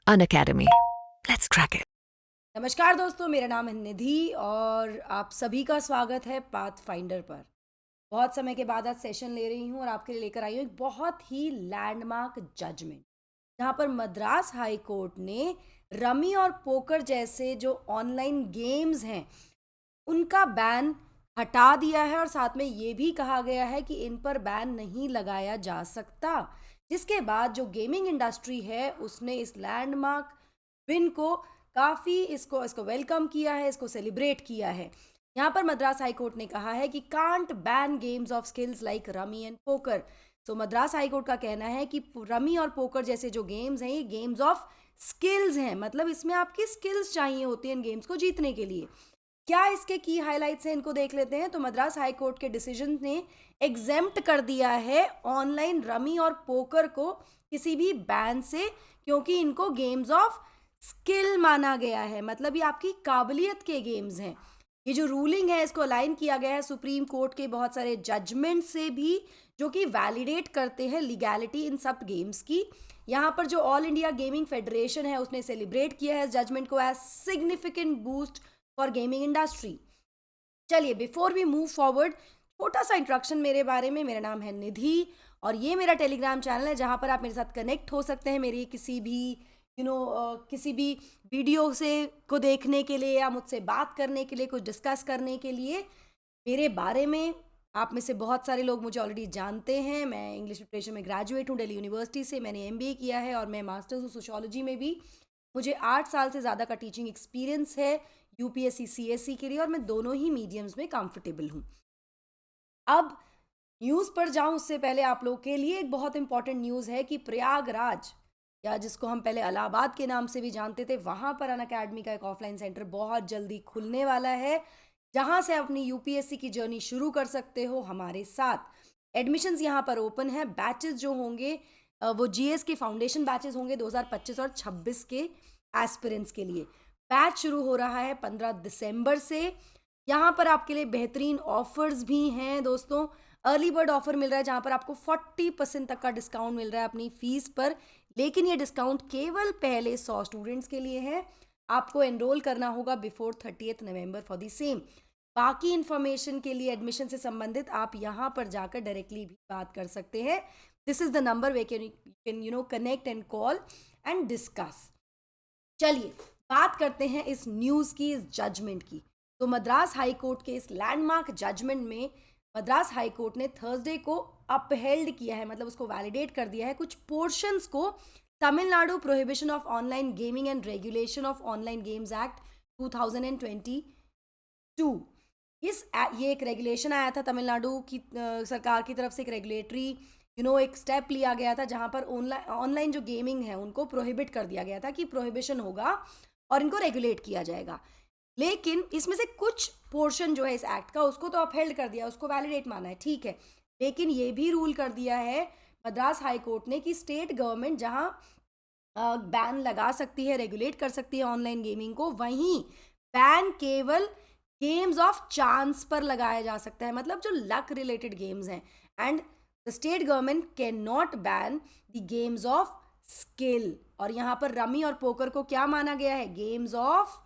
Unacademy. Let's crack it. नमस्कार दोस्तों, मेरा नाम है निधि और आप सभी का स्वागत है पाथ फाइंडर पर। बहुत समय के बाद आज सेशन ले रही हूँ और आपके लिए लेकर आई हूँ एक बहुत ही लैंडमार्क जजमेंट, जहाँ पर मद्रास हाई कोर्ट ने रमी और पोकर जैसे जो ऑनलाइन गेम्स हैं उनका बैन हटा दिया है और साथ में ये भी कहा गया है कि इन पर बैन नहीं लगाया जा सकता। जिसके बाद जो गेमिंग इंडस्ट्री है उसने इस लैंडमार्क विन को काफ़ी इसको इसको वेलकम किया है, इसको सेलिब्रेट किया है। यहाँ पर मद्रास हाई कोर्ट ने कहा है कि can't ban games of skills like rummy and poker. So Madras high court का कहना है कि रमी और पोकर जैसे जो गेम्स हैं ये गेम्स ऑफ स्किल्स हैं, मतलब इसमें आपकी स्किल्स चाहिए होती हैं इन गेम्स को जीतने के लिए। क्या इसके की हाइलाइट्स हैं, इनको देख लेते हैं। तो मद्रास हाई कोर्ट के डिसीजन ने एग्जेम्प्ट कर दिया है ऑनलाइन रमी और पोकर को किसी भी बैन से, क्योंकि इनको गेम्स ऑफ स्किल माना गया है, मतलब ये आपकी काबिलियत के गेम्स हैं। ये जो रूलिंग है इसको अलाइन किया गया है सुप्रीम कोर्ट के बहुत सारे जजमेंट से भी, जो कि वैलिडेट करते हैं लीगैलिटी इन सब गेम्स की। यहाँ पर जो ऑल इंडिया गेमिंग फेडरेशन है उसने सेलिब्रेट किया है इस जजमेंट को as significant boost for gaming industry. चलिए बिफोर वी मूव फॉरवर्ड, छोटा सा इंट्रोडक्शन मेरे बारे में। मेरा नाम है निधि और ये मेरा टेलीग्राम चैनल है जहाँ पर आप मेरे साथ कनेक्ट हो सकते हैं मेरी किसी भी किसी भी वीडियो से को देखने के लिए या मुझसे बात करने के लिए, कुछ डिस्कस करने के लिए मेरे बारे में। आप में से बहुत सारे लोग मुझे ऑलरेडी जानते हैं, मैं इंग्लिश लिटरेचर में ग्रेजुएट हूँ दिल्ली यूनिवर्सिटी से, मैंने एमबीए किया है और मैं मास्टर्स हूँ सोशियोलॉजी में भी। मुझे 8 साल से ज़्यादा का टीचिंग एक्सपीरियंस है यूपीएससी सीएससी के लिए और मैं दोनों ही मीडियम्स में कंफर्टेबल हूँ। अब न्यूज़ पर जाऊं उससे पहले आप लोगों के लिए एक बहुत इंपॉर्टेंट न्यूज़ है कि प्रयागराज, या जिसको हम पहले इलाहाबाद के नाम से भी जानते थे, वहाँ पर अनअकैडमी का एक ऑफलाइन सेंटर बहुत जल्दी खुलने वाला है, जहाँ से अपनी यूपीएससी की जर्नी शुरू कर सकते हो हमारे साथ। एडमिशन्स यहाँ पर ओपन है। बैचेस जो होंगे वो जीएस के फाउंडेशन बैचेस होंगे 2025 और 26 के एस्पिरेंट्स के लिए। बैच शुरू हो रहा है 15 दिसंबर से। यहाँ पर आपके लिए बेहतरीन ऑफर्स भी हैं दोस्तों। अर्ली बर्ड ऑफर मिल रहा है जहाँ पर आपको 40% तक का डिस्काउंट मिल रहा है अपनी फीस पर, लेकिन ये डिस्काउंट केवल पहले 100 स्टूडेंट्स के लिए है। आपको एनरोल करना होगा before 30 November for the same. बाकी इन्फॉर्मेशन के लिए एडमिशन से संबंधित आप यहाँ पर जाकर डायरेक्टली भी बात कर सकते हैं। This is the number way can connect and call and discuss. चलिए बात करते हैं इस न्यूज़ की, इस जजमेंट की। तो मद्रास हाई कोर्ट के इस लैंडमार्क जजमेंट में मद्रास हाई कोर्ट ने थर्सडे को अपहेल्ड किया है, मतलब उसको वैलिडेट कर दिया है कुछ पोर्शंस को Tamil Nadu prohibition of online gaming and regulation of online games act 2022। ये एक रेगुलेशन आया था तमिलनाडु की सरकार की तरफ से, एक रेगुलेटरी एक स्टेप लिया गया था जहां पर ऑनलाइन जो गेमिंग है उनको प्रोहिबिट कर दिया गया था कि प्रोहिबिशन होगा और इनको रेगुलेट किया जाएगा। लेकिन इसमें से कुछ पोर्शन जो है इस एक्ट का उसको तो अपहेल्ड कर दिया, उसको वैलिडेट माना है, ठीक है। लेकिन ये भी रूल कर दिया है मद्रास हाई कोर्ट ने कि स्टेट गवर्नमेंट जहां बैन लगा सकती है, रेगुलेट कर सकती है ऑनलाइन गेमिंग को, वहीं बैन केवल गेम्स ऑफ चांस पर लगाया जा सकता है, मतलब जो लक रिलेटेड गेम्स हैं। And the state government can not ban the games of skill. और यहाँ पर रमी और पोकर को क्या माना गया है? गेम्स ऑफ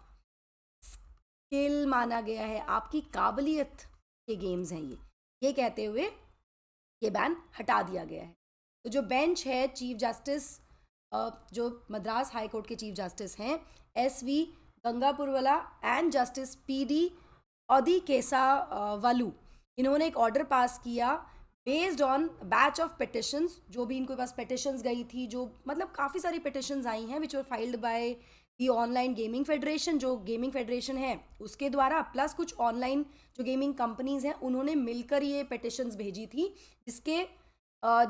स्किल माना गया है, आपकी काबिलियत के गेम्स हैं ये कहते हुए ये बैन हटा दिया गया है। तो जो बेंच है, चीफ जस्टिस जो मद्रास हाई कोर्ट के चीफ जस्टिस हैं SV Gangapurwala and justice PD Audikesavalu, इन्होंने एक ऑर्डर पास किया based on batch of petitions. जो भी इनके पास पिटिशंस गई थी, जो मतलब काफ़ी सारी पिटिशंस आई हैं which were filed by the online gaming federation, जो गेमिंग फेडरेशन है उसके द्वारा, प्लस कुछ ऑनलाइन जो गेमिंग कंपनीज हैं उन्होंने मिलकर ये पिटिशंस भेजी थी, जिसके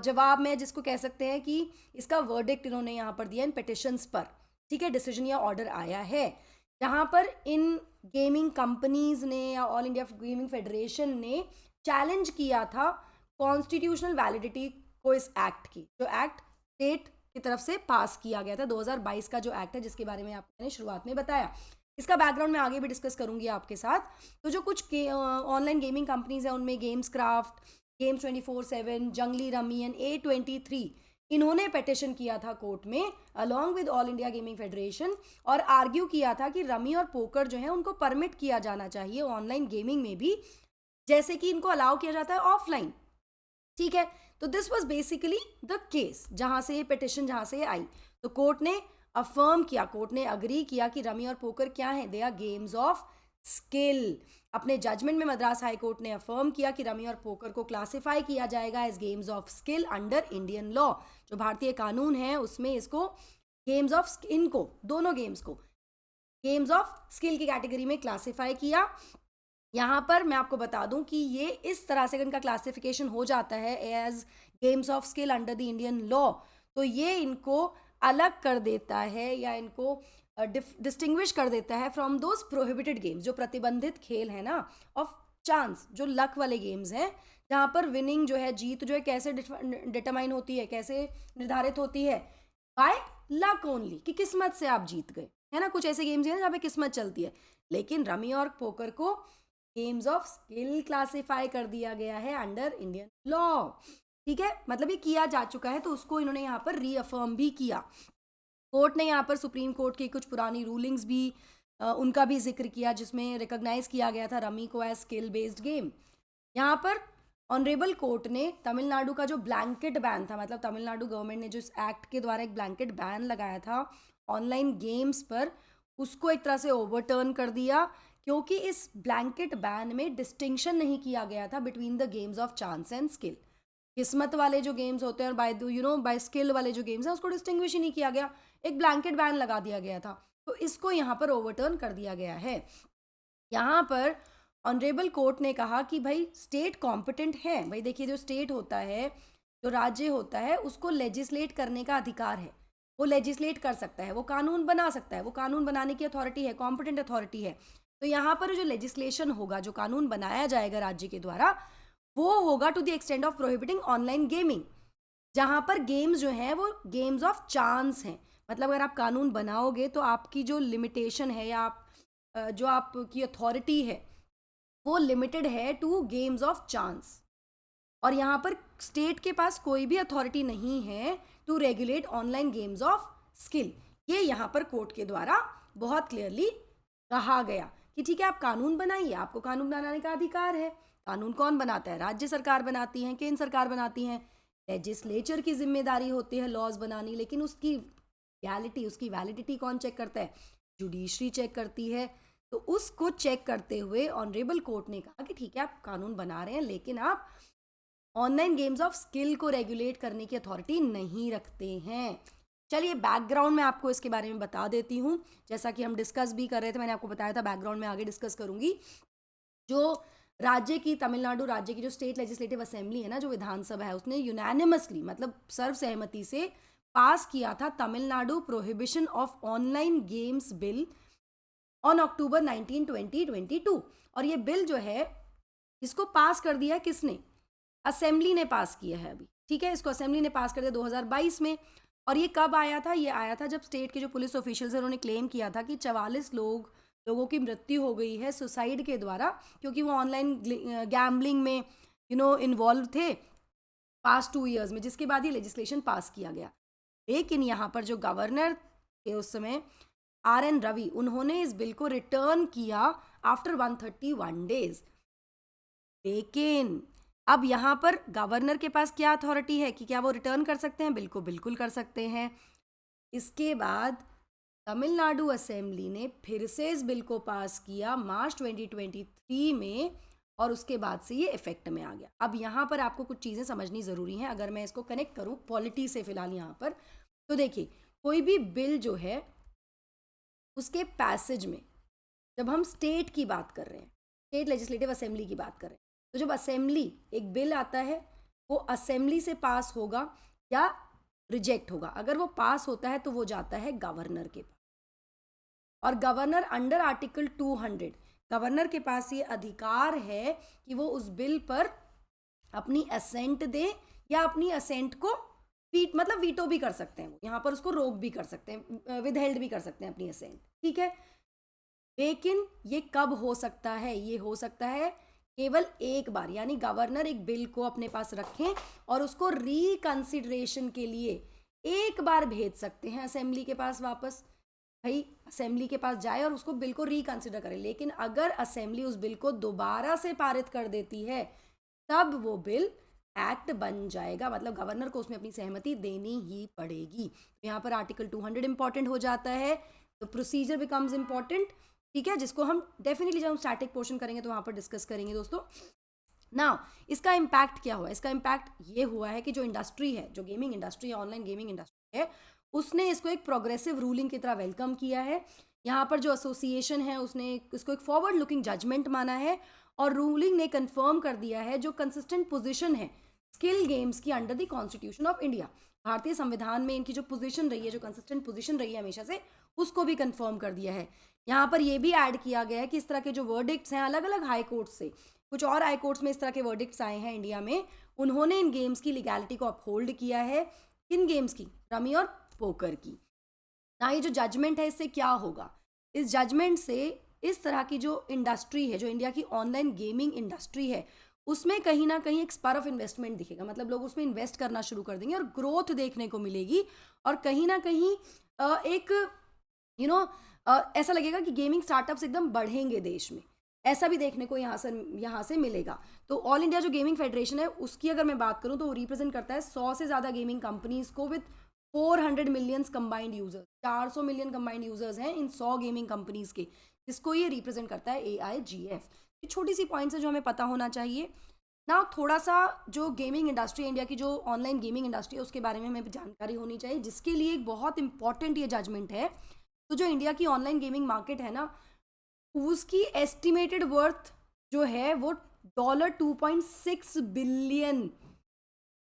जवाब में, जिसको कह सकते हैं कि इसका वर्डिक्ट इन्होंने यहाँ पर दिया इन पिटिशंस पर, ठीक है। डिसीजन या ऑर्डर आया है जहाँ पर इन गेमिंग कंपनीज ने या ऑल इंडिया गेमिंग फेडरेशन ने चैलेंज किया था कॉन्स्टिट्यूशनल वैलिडिटी को इस एक्ट की, जो एक्ट स्टेट की तरफ से पास किया गया था 2022 का जो एक्ट है, जिसके बारे में आपने शुरुआत में बताया। इसका बैकग्राउंड मैं आगे भी डिस्कस करूंगी आपके साथ। तो जो कुछ ऑनलाइन गेमिंग कंपनीज हैं उनमें गेम्स क्राफ्ट, गेम्स 24/7, जंगली रमी एंड A23, इन्होंने पिटिशन किया था कोर्ट में along with all India gaming federation और आर्ग्यू किया था कि रमी और पोकर जो है उनको परमिट किया जाना चाहिए ऑनलाइन गेमिंग में भी, जैसे कि इनको अलाउ किया जाता है ऑफलाइन। ठीक है, तो this was basically the case जहां से ये पिटिशन जहां से ये आई। तो कोर्ट ने अफर्म किया, कोर्ट ने अग्री किया कि रमी और पोकर क्या है, they are games of skill. अपने जजमेंट में मद्रास हाई कोर्ट ने अफर्म किया कि रमी और पोकर को क्लासिफाई किया जाएगा as games of skill under Indian law. जो भारतीय कानून है उसमें इसको गेम्स ऑफ इनको दोनों गेम्स को गेम्स ऑफ स्किल की कैटेगरी में क्लासिफाई किया। यहाँ पर मैं आपको बता दूं कि ये इस तरह से इनका क्लासिफिकेशन हो जाता है as games of skill under the Indian law, तो ये इनको अलग कर देता है या इनको डिस्टिंग्विश कर देता है फ्रॉम दोज प्रोहिबिटेड गेम्स, जो प्रतिबंधित खेल है ना, ऑफ चांस, जो लक वाले गेम्स हैं, जहाँ पर विनिंग जो है, जीत जो है, कैसे डिटरमाइन होती है, कैसे निर्धारित होती है, बाय लक ओनली, कि किस्मत से आप जीत गए, है ना। कुछ ऐसे गेम्स हैं जहाँ पे किस्मत चलती है, लेकिन रमी और पोकर को गेम्स ऑफ स्किल क्लासिफाई कर दिया गया है अंडर इंडियन लॉ। ठीक है, मतलब ये किया जा चुका है, तो उसको इन्होंने यहाँ पर रीअफर्म भी किया। कोर्ट ने यहाँ पर सुप्रीम कोर्ट की कुछ पुरानी रूलिंग्स भी उनका भी जिक्र किया, जिसमें रिकॉग्नाइज किया गया था रमी को एज स्किल बेस्ड गेम। यहाँ पर ऑनरेबल कोर्ट ने तमिलनाडु का जो ब्लैंकेट बैन था, मतलब तमिलनाडु गवर्नमेंट ने जो इस एक्ट के द्वारा एक ब्लैंकेट बैन लगाया था ऑनलाइन गेम्स पर, उसको एक तरह से ओवरटर्न कर दिया, क्योंकि इस ब्लैंकेट बैन में डिस्टिंक्शन नहीं किया गया था between the games of chance and skill. किस्मत वाले जो गेम्स होते हैं और बाय स्किल वाले जो गेम्स हैं उसको डिस्टिंग्विश ही नहीं किया गया, एक ब्लैंकेट बैन लगा दिया गया था, तो इसको यहाँ पर ओवरटर्न कर दिया गया है। यहाँ पर ऑनरेबल कोर्ट ने कहा कि भाई स्टेट कॉम्पिटेंट है, भाई देखिए जो स्टेट होता है, जो राज्य होता है, उसको लेजिस्लेट करने का अधिकार है, वो लेजिस्लेट कर सकता है, वो कानून बना सकता है, वो कानून बनाने की अथॉरिटी है, कॉम्पिटेंट अथॉरिटी है। तो यहाँ पर जो लेजिस्लेशन होगा, जो कानून बनाया जाएगा राज्य के द्वारा, वो होगा to the extent of prohibiting online gaming, जहाँ पर गेम्स जो हैं वो गेम्स ऑफ चांस हैं। मतलब अगर आप कानून बनाओगे तो आपकी जो लिमिटेशन है या आप जो आपकी अथॉरिटी है वो लिमिटेड है टू गेम्स ऑफ चांस, और यहाँ पर स्टेट के पास कोई भी अथॉरिटी नहीं है to regulate online games of skill. ये यहाँ पर कोर्ट के द्वारा बहुत क्लियरली कहा गया कि ठीक है, आप कानून बनाइए, आपको कानून बनाने का अधिकार है। कानून कौन बनाता है? राज्य सरकार बनाती है, केंद्र सरकार बनाती है, लेजिस्लेचर की जिम्मेदारी होती है लॉज बनानी, लेकिन उसकी उसकी वैलिडिटी कौन चेक करता है? जुडिशरी चेक करती है। तो उसको चेक करते हुए ऑनरेबल कोर्ट ने कहा कि ठीक है, आप कानून बना रहे हैं, लेकिन आप ऑनलाइन गेम्स ऑफ स्किल को रेगुलेट करने की अथॉरिटी नहीं रखते हैं। चलिए बैकग्राउंड में आपको इसके बारे में बता देती हूँ, जैसा कि हम डिस्कस भी कर रहे थे, मैंने आपको बताया था बैकग्राउंड में आगे डिस्कस करूंगी। जो राज्य की, तमिलनाडु राज्य की जो स्टेट लेजिस्लेटिव असेंबली है ना, जो विधानसभा है, उसने यूनानिमसली, मतलब सर्वसहमति से पास किया था Tamil Nadu prohibition of online games bill on October 19, 2022। और ये बिल जो है, इसको पास कर दिया किसने? असेंबली ने पास किया है अभी, ठीक है। इसको असेंबली ने पास कर दिया 2022 में। और ये कब आया था? ये आया था जब स्टेट के जो पुलिस ऑफिशियल्स हैं उन्होंने क्लेम किया था कि 44 लोगों की मृत्यु हो गई है सुसाइड के द्वारा, क्योंकि वो ऑनलाइन गैम्बलिंग में इन्वॉल्व थे पास्ट 2 ईयर्स में, जिसके बाद ये लेजिस्लेशन पास किया गया। लेकिन यहाँ पर जो गवर्नर थे उस समय, RN रवि, उन्होंने इस बिल को रिटर्न किया आफ्टर 131 डेज। लेकिन अब यहाँ पर गवर्नर के पास क्या अथॉरिटी है कि क्या वो रिटर्न कर सकते हैं? बिल्कुल कर सकते हैं। इसके बाद तमिलनाडु असेंबली ने फिर से इस बिल को पास किया मार्च 2023 में, और उसके बाद से ये इफेक्ट में आ गया। अब यहाँ पर आपको कुछ चीज़ें समझनी ज़रूरी हैं, अगर मैं इसको कनेक्ट करूँ पॉलिटी से फिलहाल यहाँ पर, तो देखिए कोई भी बिल जो है उसके पैसेज में, जब हम स्टेट की बात कर रहे हैं, स्टेट लेजिस्लेटिव असेंबली की बात कर रहे हैं, तो जब असेंबली एक बिल आता है वो असेंबली से पास होगा या रिजेक्ट होगा। अगर वो पास होता है तो वो जाता है गवर्नर के पास, और गवर्नर अंडर आर्टिकल 200, गवर्नर के पास ये अधिकार है कि वो उस बिल पर अपनी असेंट दे, या अपनी असेंट को वीटो भी कर सकते हैं, वो यहाँ पर उसको रोक भी कर सकते हैं, विदहेल्ड भी कर सकते हैं अपनी असेंट, ठीक है। लेकिन ये कब हो सकता है? ये हो सकता है केवल एक बार, यानी गवर्नर एक बिल को अपने पास रखें और उसको रिकंसिडरेशन के लिए एक बार भेज सकते हैं असेंबली के पास वापस। भाई असेंबली के पास जाए और उसको बिल को रिकंसिडर करे, लेकिन अगर असेंबली उस बिल को दोबारा से पारित कर देती है तब वो बिल एक्ट बन जाएगा, मतलब गवर्नर को उसमें अपनी सहमति देनी ही पड़ेगी। यहाँ पर आर्टिकल 200 इंपॉर्टेंट हो जाता है, तो प्रोसीजर बिकम्स इंपॉर्टेंट, ठीक है, जिसको हम डेफिनेटली जब हम स्टैटिक पोर्शन करेंगे तो वहाँ पर डिस्कस करेंगे दोस्तों। नाउ इसका इम्पैक्ट क्या हुआ? इसका इम्पैक्ट ये हुआ है कि जो इंडस्ट्री है, जो गेमिंग इंडस्ट्री है, ऑनलाइन गेमिंग इंडस्ट्री है, उसने इसको एक प्रोग्रेसिव रूलिंग की तरह वेलकम किया है। यहाँ पर जो एसोसिएशन है उसने इसको एक फॉरवर्ड लुकिंग जजमेंट माना है और रूलिंग ने कंफर्म कर दिया है जो कंसिस्टेंट पोजीशन है स्किल गेम्स की under the constitution of India. भारतीय संविधान में इनकी जो पोजीशन रही है, जो कंसिस्टेंट पोजीशन रही है हमेशा से, उसको भी कंफर्म कर दिया है। यहाँ पर यह भी ऐड किया गया है कि इस तरह के जो वर्डिक्ट्स हैं अलग अलग हाई कोर्ट से, कुछ और हाई कोर्ट्स में इस तरह के वर्डिक्ट्स आए हैं इंडिया में, उन्होंने इन गेम्स की लीगैलिटी को अपहोल्ड किया है। किन गेम्स की? रमी और पोकर की। ना ये जो जजमेंट है इससे क्या होगा? इस जजमेंट से इस तरह की जो इंडस्ट्री है, जो इंडिया की ऑनलाइन गेमिंग इंडस्ट्री है, उसमें कहीं ना कहीं एक स्पर ऑफ इन्वेस्टमेंट दिखेगा, मतलब लोग उसमें इन्वेस्ट करना शुरू कर देंगे और ग्रोथ देखने को मिलेगी। और कहीं ना कहीं एक यू नो ऐसा लगेगा कि गेमिंग स्टार्टअप्स एकदम बढ़ेंगे देश में, ऐसा भी देखने को यहाँ से मिलेगा। तो ऑल इंडिया जो गेमिंग फेडरेशन है उसकी अगर मैं बात करूँ तो वो रिप्रेजेंट करता है 100 से ज़्यादा गेमिंग कंपनीज को with 400 million combined users. 400 million combined users हैं इन 100 गेमिंग कंपनीज के, जिसको ये रिप्रेजेंट करता है AIGF। ये छोटी सी पॉइंट्स है जो हमें पता होना चाहिए ना। थोड़ा सा जो गेमिंग इंडस्ट्री इंडिया की, जो ऑनलाइन गेमिंग इंडस्ट्री है, उसके बारे में हमें जानकारी होनी चाहिए, जिसके लिए एक बहुत इंपॉर्टेंट ये जजमेंट है। तो जो इंडिया की ऑनलाइन गेमिंग मार्केट है ना, उसकी एस्टिमेटेड वर्थ जो है वो $2.6 बिलियन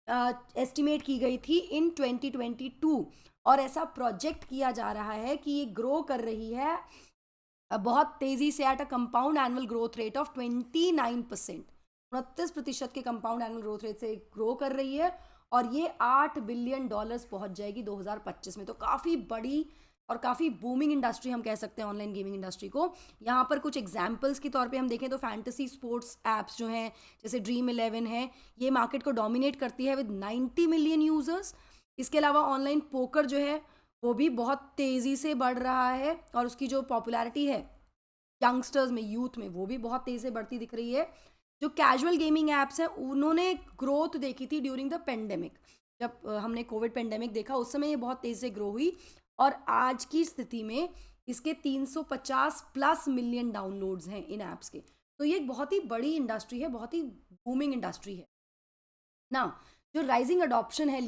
एस्टिमेट की गई थी इन 2022, और ऐसा प्रोजेक्ट किया जा रहा है कि ये ग्रो कर रही है बहुत तेजी से at a compound annual growth rate of 29%। 29% के कंपाउंड एनुअल ग्रोथ रेट से ग्रो कर रही है और ये $8 बिलियन पहुंच जाएगी 2025 में। तो काफ़ी बड़ी और काफ़ी बूमिंग इंडस्ट्री हम कह सकते हैं ऑनलाइन गेमिंग इंडस्ट्री को। यहाँ पर कुछ एग्जांपल्स के तौर पे हम देखें तो फैंटेसी स्पोर्ट्स एप्स जो हैं जैसे Dream11 है, ये मार्केट को डोमिनेट करती है विद 90 मिलियन यूजर्स। इसके अलावा ऑनलाइन पोकर जो है वो भी बहुत तेज़ी से बढ़ रहा है और उसकी जो पॉपुलैरिटी है यंगस्टर्स में, यूथ में, वो भी बहुत तेज़ी से बढ़ती दिख रही है। जो कैजुअल गेमिंग ऐप्स हैं उन्होंने ग्रोथ देखी थी ड्यूरिंग द पेंडेमिक, जब हमने कोविड पेंडेमिक देखा उस समय ये बहुत तेज़ी से ग्रो हुई और आज की स्थिति में इसके 350+ मिलियन डाउनलोड्स हैं इन ऐप्स के। तो ये एक बहुत ही बड़ी इंडस्ट्री है, बहुत ही बूमिंग इंडस्ट्री है ना। जो राइजिंग अडॉप्शन है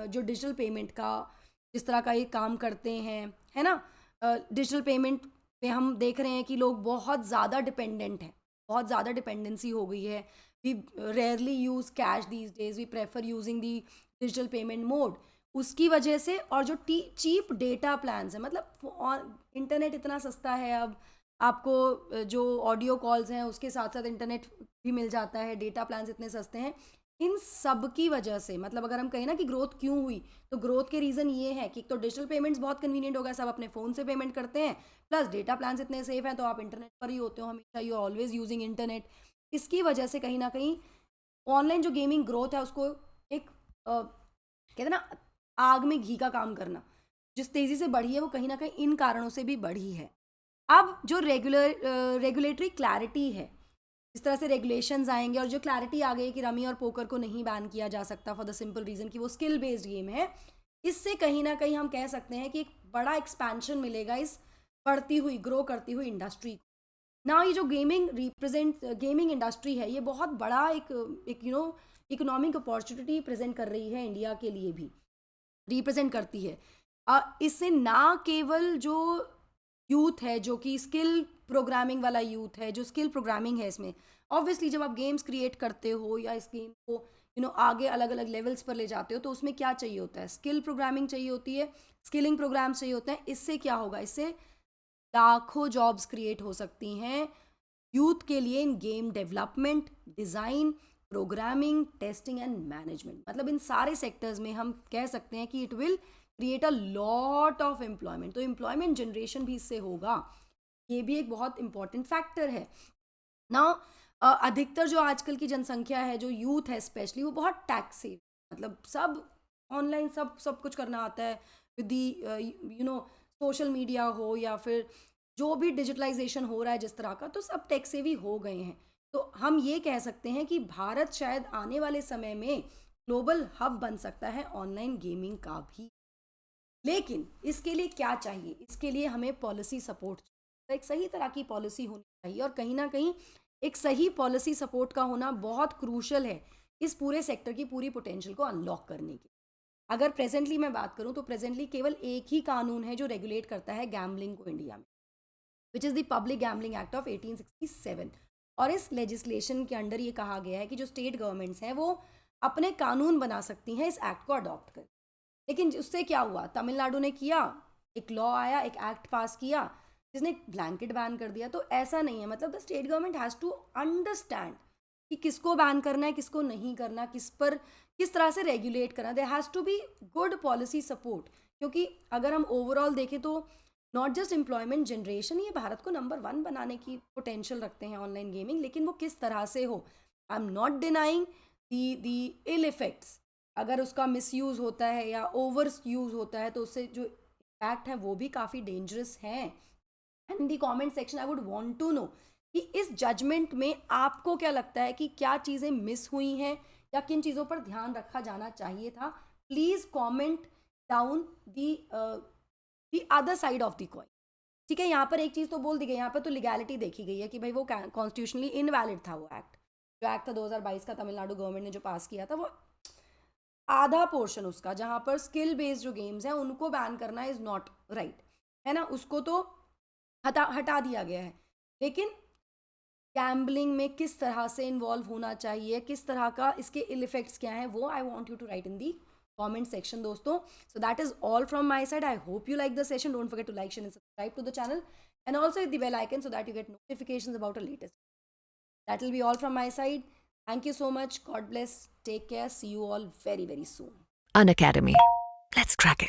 जो डिजिटल पेमेंट का, जिस तरह का ये काम करते हैं, है ना, डिजिटल पेमेंट पे हम देख रहे हैं कि लोग बहुत ज़्यादा डिपेंडेंट हैं, बहुत ज़्यादा डिपेंडेंसी हो गई है। We rarely use cash these days, we prefer using the digital payment mode. उसकी वजह से, और जो चीप डेटा प्लान्स है, मतलब इंटरनेट इतना सस्ता है अब, आपको जो ऑडियो कॉल्स हैं उसके साथ साथ इंटरनेट भी मिल जाता है, डेटा प्लान्स इतने सस्ते हैं, इन सब की वजह से, मतलब अगर हम कहें ना कि ग्रोथ क्यों हुई, तो ग्रोथ के रीज़न ये है कि एक तो डिजिटल पेमेंट्स बहुत कन्वीनियंट हो गया, सब अपने फ़ोन से पेमेंट करते हैं, प्लस डेटा प्लान्स इतने सेफ हैं, तो आप इंटरनेट पर ही होते हो हमेशा, यू ऑलवेज यूजिंग इंटरनेट। इसकी वजह से कहीं ना कहीं ऑनलाइन जो गेमिंग ग्रोथ है उसको एक कहते हैं ना आग में घी का काम करना, जिस तेज़ी से बढ़ी है वो कहीं ना कहीं इन कारणों से भी बढ़ी है। अब जो रेगुलेटरी क्लैरिटी है, इस तरह से रेगुलेशंस आएंगे और जो क्लैरिटी आ गई कि रमी और पोकर को नहीं बैन किया जा सकता फॉर द सिंपल रीज़न कि वो स्किल बेस्ड गेम है, इससे कहीं ना कहीं हम कह सकते हैं कि एक बड़ा एक्सपेंशन मिलेगा इस बढ़ती हुई, ग्रो करती हुई इंडस्ट्री को ना। ये जो गेमिंग इंडस्ट्री है ये बहुत बड़ा एक इकोनॉमिक अपॉर्चुनिटी प्रेजेंट कर रही है, इंडिया के लिए भी रिप्रेजेंट करती है। इससे ना केवल जो यूथ है, जो कि स्किल प्रोग्रामिंग वाला यूथ है, जो स्किल प्रोग्रामिंग है, इसमें ऑब्वियसली जब आप गेम्स क्रिएट करते हो या इस गेम को आगे अलग अलग लेवल्स पर ले जाते हो तो उसमें क्या चाहिए होता है? स्किल प्रोग्रामिंग चाहिए होती है, स्किलिंग प्रोग्राम्स चाहिए होते हैं। इससे क्या होगा? इससे लाखों जॉब्स क्रिएट हो सकती हैं यूथ के लिए इन game development, design, programming, testing and management. मतलब इन सारे सेक्टर्स में हम कह सकते हैं कि it will create a lot of employment. तो एम्प्लॉयमेंट जनरेशन भी इससे होगा, ये भी एक बहुत इंपॉर्टेंट फैक्टर है ना। अधिकतर जो आजकल की जनसंख्या है, जो यूथ है स्पेशली, वो बहुत टैक्स सेव, मतलब सब ऑनलाइन सब कुछ करना आता है विद दी सोशल मीडिया हो या फिर जो भी डिजिटलाइजेशन हो रहा है जिस तरह का, तो सब टेक सेवी हो गए हैं। तो हम ये कह सकते हैं कि भारत शायद आने वाले समय में ग्लोबल हब बन सकता है ऑनलाइन गेमिंग का भी। लेकिन इसके लिए क्या चाहिए? इसके लिए हमें पॉलिसी सपोर्ट, तो एक सही तरह की पॉलिसी होनी चाहिए, और कहीं ना कहीं एक सही पॉलिसी सपोर्ट का होना बहुत क्रूशल है इस पूरे सेक्टर की पूरी पोटेंशियल को अनलॉक करने की। अगर प्रेजेंटली मैं बात करूं तो प्रेजेंटली केवल एक ही कानून है जो रेगुलेट करता है गैम्बलिंग को इंडिया में, which is the public gambling act of 1867। और इस लेजिस्लेशन के अंडर ये कहा गया है कि जो स्टेट गवर्नमेंट्स हैं वो अपने कानून बना सकती हैं इस एक्ट को अडॉप्ट कर। लेकिन उससे क्या हुआ? तमिलनाडु ने किया, एक लॉ आया, एक एक्ट पास किया जिसने ब्लैंकेट बैन कर दिया। तो ऐसा नहीं है, मतलब the state government has to understand कि किसको बैन करना है, किसको नहीं करना, किस पर किस तरह से रेगुलेट करना। There has to be good policy support, क्योंकि अगर हम ओवरऑल देखें तो नॉट जस्ट एम्प्लॉयमेंट जनरेशन, ये भारत को नंबर 1 बनाने की पोटेंशियल रखते हैं ऑनलाइन गेमिंग, लेकिन वो किस तरह से हो। I am not denying the ill effects, अगर उसका मिसयूज़ होता है या ओवर यूज़ होता है तो उससे जो इम्पैक्ट है वो भी काफ़ी डेंजरस हैं। And in the comment section I would want to know कि इस जजमेंट में आपको क्या लगता है कि क्या चीज़ें मिस हुई हैं या किन चीज़ों पर ध्यान रखा जाना चाहिए था। Please comment down the other side of the coin. ठीक है, यहाँ पर एक चीज़ तो बोल दी गई, यहाँ पर तो लीगैलिटी देखी गई है कि भाई वो कॉन्स्टिट्यूशनली इनवैलिड था। वो एक्ट, जो एक्ट था 2022 का तमिलनाडु गवर्नमेंट ने जो पास किया था, वो आधा पोर्शन उसका जहाँ पर स्किल बेस्ड जो गेम्स हैं उनको बैन करना इज़ नॉट राइट, है ना, उसको तो हटा दिया गया है। लेकिन गैम्बलिंग में किस तरह से इन्वॉल्व होना चाहिए, किस तरह का इसके इल इफेक्ट्स क्या हैं, वो I want you to write in the comment section दोस्तों. So that is all from my side. I hope you like the session. Don't forget to like, share and subscribe to the channel, and also hit the bell icon so that you get notifications about our latest. That will be all from my side. Thank you so much. God bless. Take care. See you all very, very soon. Unacademy. Let's crack it.